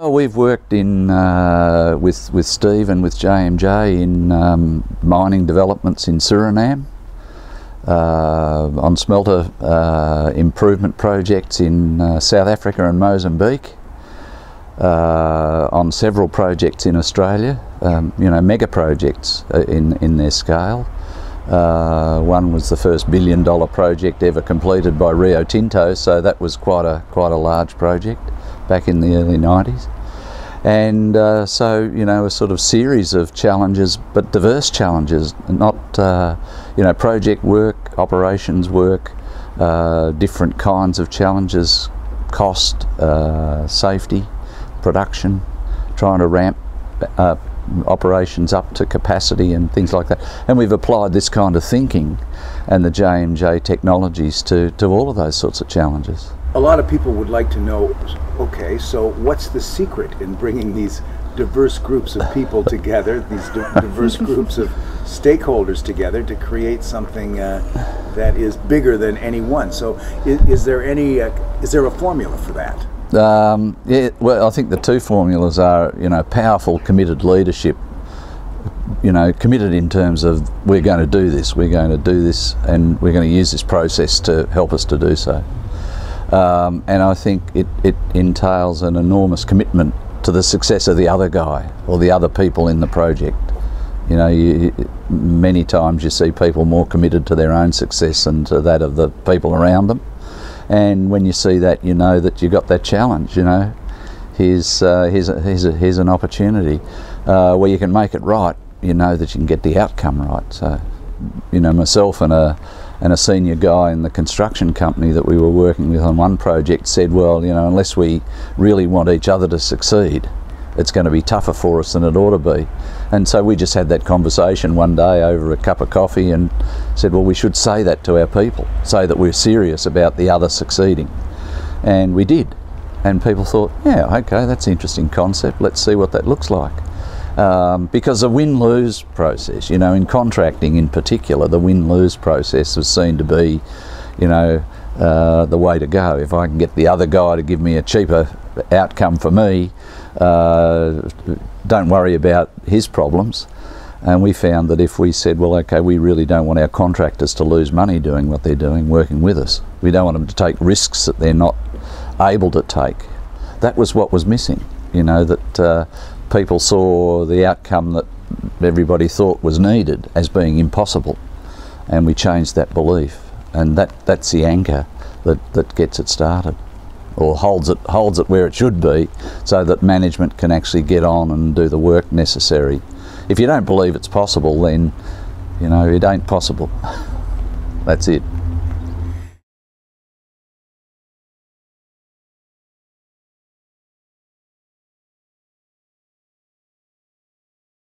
Well, we've worked in with Steve and with JMJ in mining developments in Suriname, on smelter improvement projects in South Africa and Mozambique, on several projects in Australia, mega projects in their scale. One was the first $1 billion project ever completed by Rio Tinto, so that was quite a large project back in the early 90s. And so, a sort of series of challenges, but diverse challenges, not, project work, operations work, different kinds of challenges, cost, safety, production, trying to ramp operations up to capacity and things like that. And we've applied this kind of thinking and the JMJ technologies to all of those sorts of challenges. A lot of people would like to know, okay, so what's the secret in bringing these diverse groups of people together, these diverse groups of stakeholders together to create something that is bigger than any one? So is there a formula for that? Yeah, well, I think the two formulas are, powerful, committed leadership, committed in terms of we're going to do this, and we're going to use this process to help us to do so. And I think it entails an enormous commitment to the success of the other guy or the other people in the project. Many times you see people more committed to their own success than to that of the people around them. And when you see that, you know that you've got that challenge. Here's an opportunity where you can make it right. You know that you can get the outcome right. So, myself and a senior guy in the construction company that we were working with on one project said, well, unless we really want each other to succeed, it's going to be tougher for us than it ought to be. And so we just had that conversation one day over a cup of coffee and said, well, we should say that to our people, say that we're serious about the other succeeding. And we did. And people thought, yeah, okay, that's an interesting concept, let's see what that looks like. Because the win-lose process, in contracting in particular, the win-lose process was seen to be, the way to go. If I can get the other guy to give me a cheaper outcome for me, don't worry about his problems. And we found that if we said, well, okay, we really don't want our contractors to lose money doing what they're doing, working with us. We don't want them to take risks that they're not able to take. That was what was missing, that people saw the outcome that everybody thought was needed as being impossible. And we changed that belief. And that's the anchor that gets it started, or holds it where it should be, so that management can actually get on and do the work necessary. If you don't believe it's possible, then it ain't possible. That's it.